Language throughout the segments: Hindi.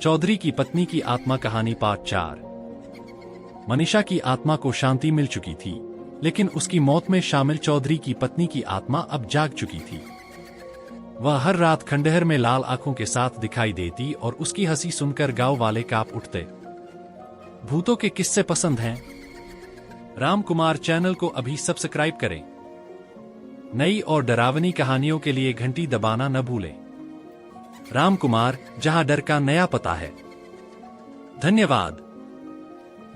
चौधरी की पत्नी की आत्मा कहानी पार्ट 4। मनीषा की आत्मा को शांति मिल चुकी थी, लेकिन उसकी मौत में शामिल चौधरी की पत्नी की आत्मा अब जाग चुकी थी। वह हर रात खंडहर में लाल आंखों के साथ दिखाई देती और उसकी हंसी सुनकर गांव वाले कांप उठते। भूतों के किस्से पसंद हैं? राम कुमार चैनल को अभी सब्सक्राइब करें। नई और डरावनी कहानियों के लिए घंटी दबाना न भूलें। राम कुमार, जहां डर का नया पता है। धन्यवाद।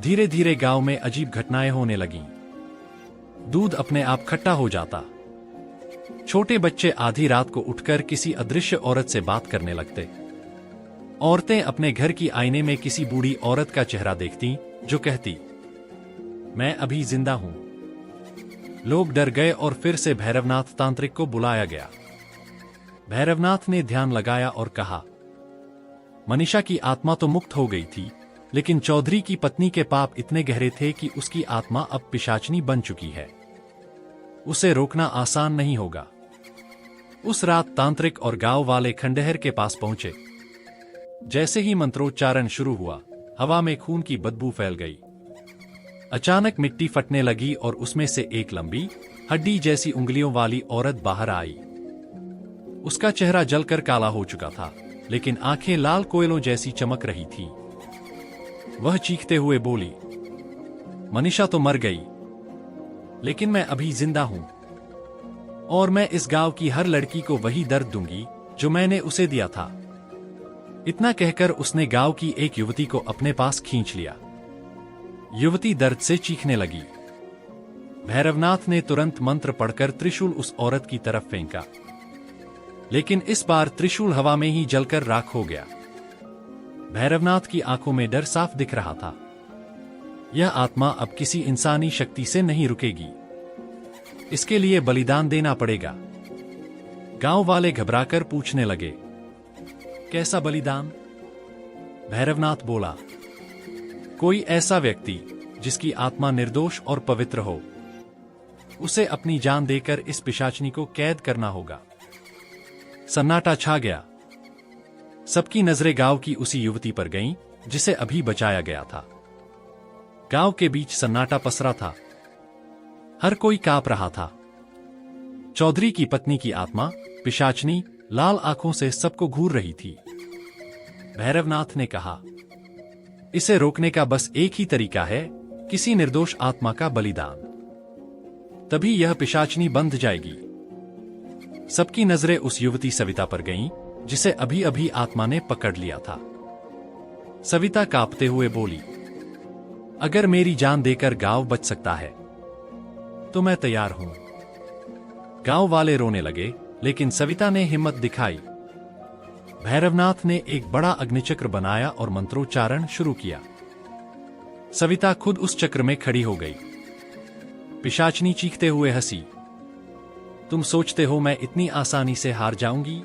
धीरे धीरे गांव में अजीब घटनाएं होने लगीं। दूध अपने आप खट्टा हो जाता। छोटे बच्चे आधी रात को उठकर किसी अदृश्य औरत से बात करने लगते। औरतें अपने घर की आईने में किसी बूढ़ी औरत का चेहरा देखती, जो कहती, मैं अभी जिंदा हूं। लोग डर गए और फिर से भैरवनाथ तांत्रिक को बुलाया गया। भैरवनाथ ने ध्यान लगाया और कहा, मनीषा की आत्मा तो मुक्त हो गई थी, लेकिन चौधरी की पत्नी के पाप इतने गहरे थे कि उसकी आत्मा अब पिशाचनी बन चुकी है। उसे रोकना आसान नहीं होगा। उस रात तांत्रिक और गांव वाले खंडहर के पास पहुंचे। जैसे ही मंत्रोच्चारण शुरू हुआ, हवा में खून की बदबू फैल गई। अचानक मिट्टी फटने लगी और उसमें से एक लंबी, हड्डी जैसी उंगलियों वाली औरत बाहर आई। उसका चेहरा जलकर काला हो चुका था, लेकिन आंखें लाल कोयलों जैसी चमक रही थी। वह चीखते हुए बोली, मनीषा तो मर गई, लेकिन मैं अभी जिंदा हूं, और मैं इस गांव की हर लड़की को वही दर्द दूंगी जो मैंने उसे दिया था। इतना कहकर उसने गांव की एक युवती को अपने पास खींच लिया। युवती दर्द से चीखने लगी। भैरवनाथ ने तुरंत मंत्र पढ़कर त्रिशूल उस औरत की तरफ फेंका, लेकिन इस बार त्रिशूल हवा में ही जलकर राख हो गया। भैरवनाथ की आंखों में डर साफ दिख रहा था। यह आत्मा अब किसी इंसानी शक्ति से नहीं रुकेगी। इसके लिए बलिदान देना पड़ेगा। गांव वाले घबराकर पूछने लगे, कैसा बलिदान? भैरवनाथ बोला, कोई ऐसा व्यक्ति जिसकी आत्मा निर्दोष और पवित्र हो। उसे अपनी जान देकर इस पिशाचनी को कैद करना होगा। सन्नाटा छा गया। सबकी नजरें गांव की उसी युवती पर गईं, जिसे अभी बचाया गया था। गांव के बीच सन्नाटा पसरा था। हर कोई कांप रहा था। चौधरी की पत्नी की आत्मा, पिशाचनी, लाल आंखों से सबको घूर रही थी। भैरवनाथ ने कहा, इसे रोकने का बस एक ही तरीका है, किसी निर्दोष आत्मा का बलिदान। तभी यह पिशाचनी बंध जाएगी। सबकी नजरें उस युवती सविता पर गईं, जिसे अभी अभी आत्मा ने पकड़ लिया था। सविता कांपते हुए बोली, अगर मेरी जान देकर गांव बच सकता है तो मैं तैयार हूं। गांव वाले रोने लगे, लेकिन सविता ने हिम्मत दिखाई। भैरवनाथ ने एक बड़ा अग्निचक्र बनाया और मंत्रोच्चारण शुरू किया। सविता खुद उस चक्र में खड़ी हो गई। पिशाचनी चीखते हुए हंसी, तुम सोचते हो मैं इतनी आसानी से हार जाऊंगी?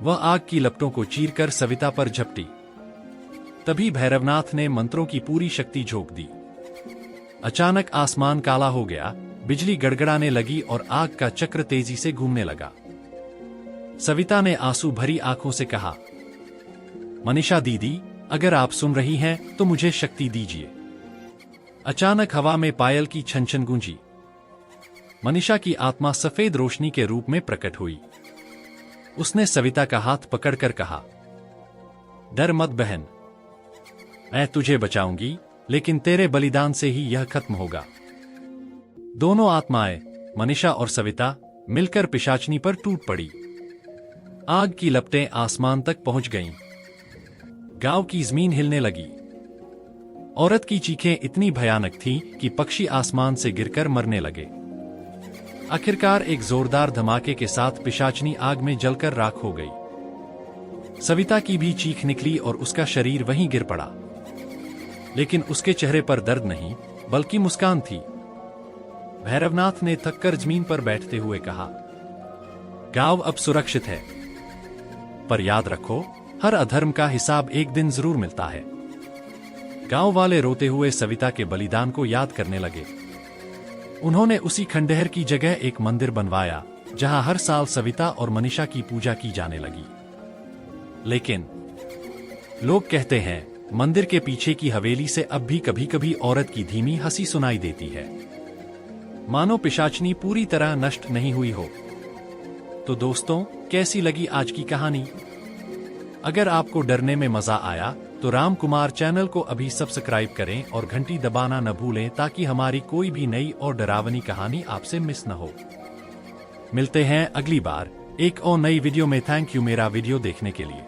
वह आग की लपटों को चीरकर सविता पर झपटी। तभी भैरवनाथ ने मंत्रों की पूरी शक्ति झोंक दी। अचानक आसमान काला हो गया, बिजली गड़गड़ाने लगी और आग का चक्र तेजी से घूमने लगा। सविता ने आंसू भरी आंखों से कहा, मनीषा दीदी, अगर आप सुन रही हैं तो मुझे शक्ति दीजिए। अचानक हवा में पायल की छन छन गूंजी। मनीषा की आत्मा सफेद रोशनी के रूप में प्रकट हुई। उसने सविता का हाथ पकड़कर कहा, डर मत बहन, मैं तुझे बचाऊंगी, लेकिन तेरे बलिदान से ही यह खत्म होगा। दोनों आत्माएं, मनीषा और सविता, मिलकर पिशाचनी पर टूट पड़ी। आग की लपटें आसमान तक पहुंच गईं। गांव की जमीन हिलने लगी। औरत की चीखें इतनी भयानक थीं कि पक्षी आसमान से गिरकर मरने लगे। आखिरकार एक जोरदार धमाके के साथ पिशाचनी आग में जलकर राख हो गई। सविता की भी चीख निकली और उसका शरीर वहीं गिर पड़ा, लेकिन उसके चेहरे पर दर्द नहीं, बल्कि मुस्कान थी। भैरवनाथ ने थककर जमीन पर बैठते हुए कहा, गांव अब सुरक्षित है, पर याद रखो, हर अधर्म का हिसाब एक दिन जरूर मिलता है। गांव वाले रोते हुए सविता के बलिदान को याद करने लगे। उन्होंने उसी खंडहर की जगह एक मंदिर बनवाया, जहां हर साल सविता और मनीषा की पूजा की जाने लगी। लोग कहते हैं मंदिर के पीछे की हवेली से अब भी कभी कभी औरत की धीमी हंसी सुनाई देती है, मानो पिशाचनी पूरी तरह नष्ट नहीं हुई हो। तो दोस्तों, कैसी लगी आज की कहानी? अगर आपको डरने में मजा आया तो राम कुमार चैनल को अभी सब्सक्राइब करें और घंटी दबाना न भूलें ताकि हमारी कोई भी नई और डरावनी कहानी आपसे मिस न हो। मिलते हैं अगली बार एक और नई वीडियो में। थैंक यू मेरा वीडियो देखने के लिए।